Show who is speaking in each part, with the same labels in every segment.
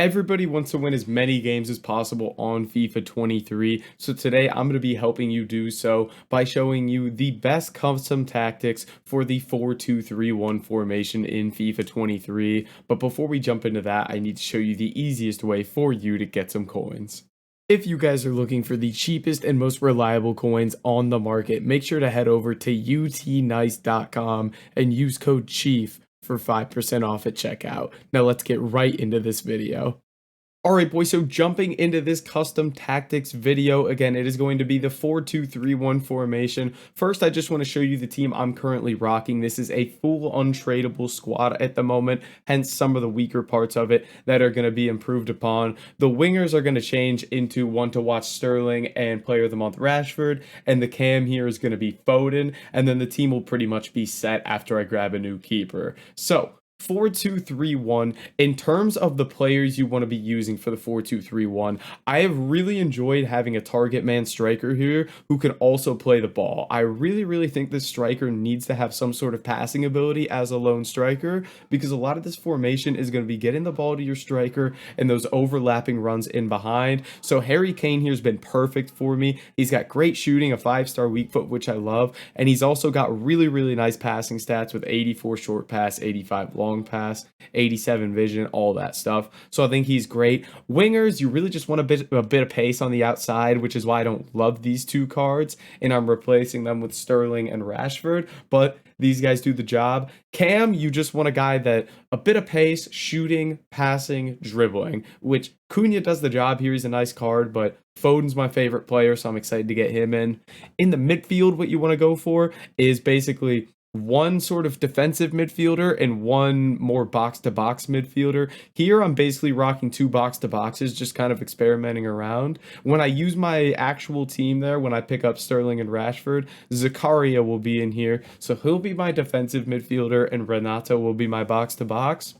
Speaker 1: Everybody wants to win as many games as possible on FIFA 23, so today I'm going to be helping you do so by showing you the best custom tactics for the 4-2-3-1 formation in FIFA 23. But before we jump into that, I need to show you the easiest way for you to get some coins. If you guys are looking for the cheapest and most reliable coins on the market, make sure to head over to utnice.com and use code CHIEF for 5% off at checkout. Now let's get right into this video. Alright boys, so jumping into this custom tactics video, again, it is going to be the 4-2-3-1 formation. First, I just want to show you the team I'm currently rocking. This is a full untradeable squad at the moment, hence some of the weaker parts of it that are going to be improved upon. The wingers are going to change into one to watch Sterling and player of the month Rashford, and the cam here is going to be Foden, and then the team will pretty much be set after I grab a new keeper. So, 4-2-3-1. In terms of the players you want to be using for the 4-2-3-1, I have really enjoyed having a target man striker here who can also play the ball. I really think this striker needs to have some sort of passing ability as a lone striker, because a lot of this formation is going to be getting the ball to your striker and those overlapping runs in behind. So Harry Kane here has been perfect for me. He's got great shooting, a 5-star weak foot, which I love, and he's also got really nice passing stats with 84 short pass, 85 long pass, 87 vision, all that stuff. So I think he's great. Wingers, you really just want a bit of pace on the outside, which is why I don't love these two cards, and I'm replacing them with Sterling and Rashford, but these guys do the job. Cam, you just want a guy that a bit of pace, shooting, passing, dribbling, which Cunha does the job here. He's a nice card, but Foden's my favorite player, so I'm excited to get him in. In the midfield, what you want to go for is basically one sort of defensive midfielder and one more box-to-box midfielder. Here, I'm basically rocking two box-to-boxes, just kind of experimenting around. When I use my actual team there, when I pick up Sterling and Rashford, Zakaria will be in here, so he'll be my defensive midfielder, and Renato will be my box-to-box.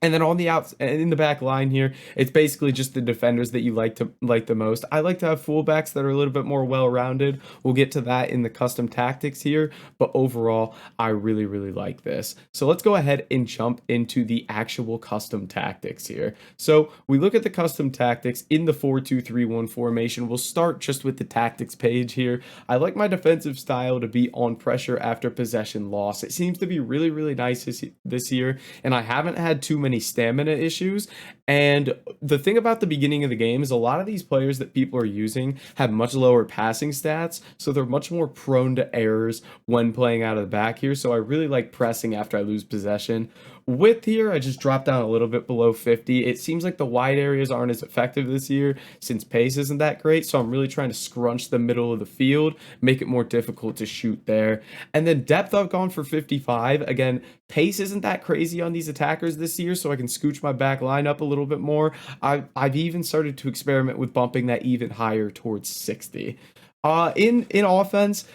Speaker 1: And then on the outs and in the back line here, it's basically just the defenders that you like the most. I like to have fullbacks that are a little bit more well-rounded. We'll get to that in the custom tactics here, but overall, I really like this. So let's go ahead and jump into the actual custom tactics here. So we look at the custom tactics in the 4-2-3-1 formation. We'll start just with the tactics page here. I like my defensive style to be on pressure after possession loss. It seems to be really nice this year, and I haven't had too many stamina issues. And the thing about the beginning of the game is a lot of these players that people are using have much lower passing stats, so they're much more prone to errors when playing out of the back here. So I really like pressing after I lose possession. Width here, I just dropped down a little bit below 50. It seems like the wide areas aren't as effective this year since pace isn't that great, so I'm really trying to scrunch the middle of the field, make it more difficult to shoot there. And then depth, I've gone for 55. Again, pace isn't that crazy on these attackers this year, so I can scooch my back line up a little bit more. I've even started to experiment with bumping that even higher towards 60. In offense,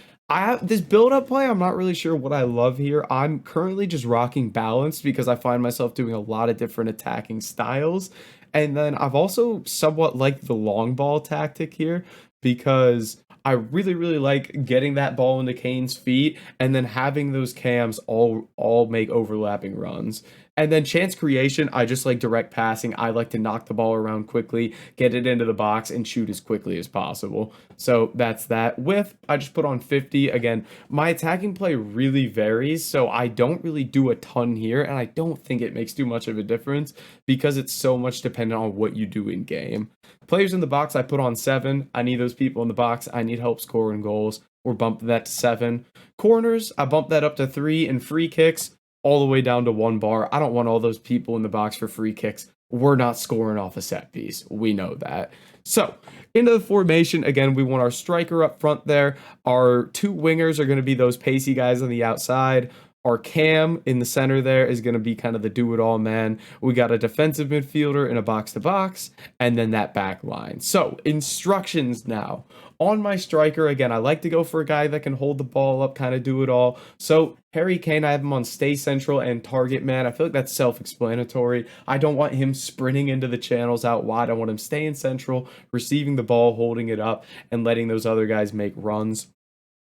Speaker 1: this build-up play, I'm not really sure what I love here. I'm currently just rocking balanced because I find myself doing a lot of different attacking styles. And then I've also somewhat liked the long ball tactic here because I really like getting that ball into Kane's feet and then having those cams all make overlapping runs. And then chance creation, I just like direct passing. I like to knock the ball around quickly, get it into the box, and shoot as quickly as possible. So that's that. Width, I just put on 50. Again, my attacking play really varies, so I don't really do a ton here, and I don't think it makes too much of a difference because it's so much dependent on what you do in game. Players in the box, I put on 7. I need those people in the box. I need help scoring goals. We're bumping that to 7. Corners, I bumped that up to 3, and free kicks, all the way down to 1 bar. I don't want all those people in the box for free kicks. We're not scoring off a set piece. We know that. So, into the formation, again, we want our striker up front there. Our 2 wingers are going to be those pacey guys on the outside. Our cam in the center there is going to be kind of the do-it-all man. We got a defensive midfielder in a box-to-box, and then that back line. So, instructions now. On my striker, again, I like to go for a guy that can hold the ball up, kind of do it all. So, Harry Kane, I have him on stay central and target man. I feel like that's self-explanatory. I don't want him sprinting into the channels out wide. I want him staying central, receiving the ball, holding it up, and letting those other guys make runs.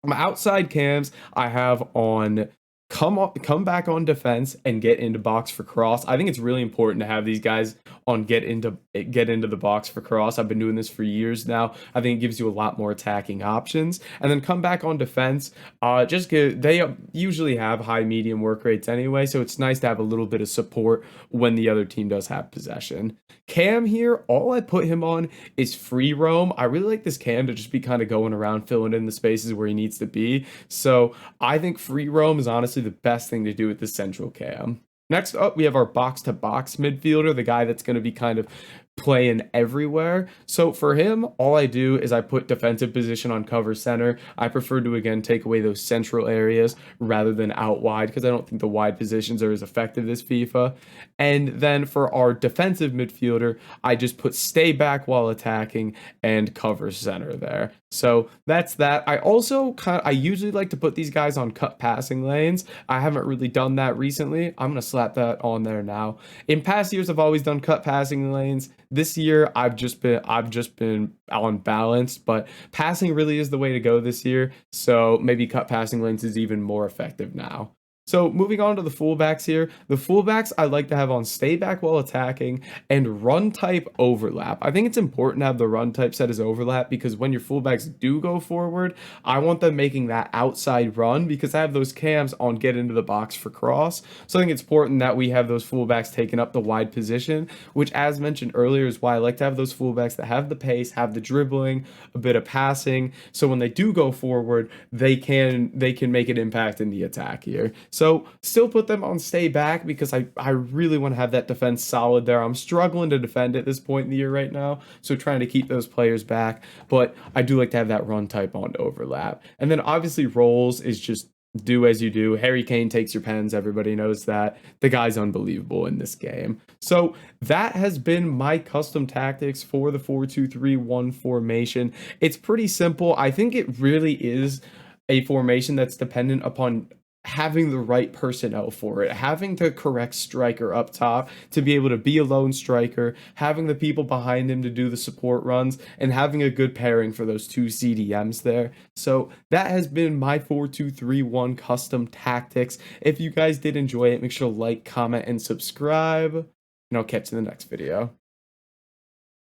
Speaker 1: My outside cams, I have on come back on defense and get into box for cross. I think it's really important to have these guys on get into the box for cross. I've been doing this for years now. I think it gives you a lot more attacking options. And then come back on defense. They usually have high medium work rates anyway, so it's nice to have a little bit of support when the other team does have possession. Cam here, all I put him on is free roam. I really like this Cam to just be kind of going around filling in the spaces where he needs to be. So I think free roam is honestly the best thing to do with the central cam. Next up, we have our box to box midfielder, the guy that's going to be kind of playing everywhere. So for him, all I do is I put defensive position on cover center. I prefer to again take away those central areas rather than out wide because I don't think the wide positions are as effective this FIFA. And then for our defensive midfielder, I just put stay back while attacking and cover center there. So that's that. I usually like to put these guys on cut passing lanes. I haven't really done that recently. I'm gonna slap that on there now. In past years, I've always done cut passing lanes. This year, I've just been unbalanced, but passing really is the way to go this year. So maybe cut passing lanes is even more effective now. So moving on to the fullbacks here, the fullbacks I like to have on stay back while attacking and run type overlap. I think it's important to have the run type set as overlap because when your fullbacks do go forward, I want them making that outside run because I have those cams on get into the box for cross. So I think it's important that we have those fullbacks taking up the wide position, which as mentioned earlier is why I like to have those fullbacks that have the pace, have the dribbling, a bit of passing. So when they do go forward, they can make an impact in the attack here. So still put them on stay back because I really want to have that defense solid there. I'm struggling to defend at this point in the year right now, so trying to keep those players back. But I do like to have that run type on overlap. And then obviously roles is just do as you do. Harry Kane takes your pens. Everybody knows that. The guy's unbelievable in this game. So that has been my custom tactics for the 4-2-3-1 formation. It's pretty simple. I think it really is a formation that's dependent upon having the right personnel for it, having the correct striker up top to be able to be a lone striker, having the people behind him to do the support runs, and having a good pairing for those two CDMs there. So that has been my 4-2-3-1 custom tactics. If you guys did enjoy it, make sure to like, comment, and subscribe, and I'll catch you in the next video.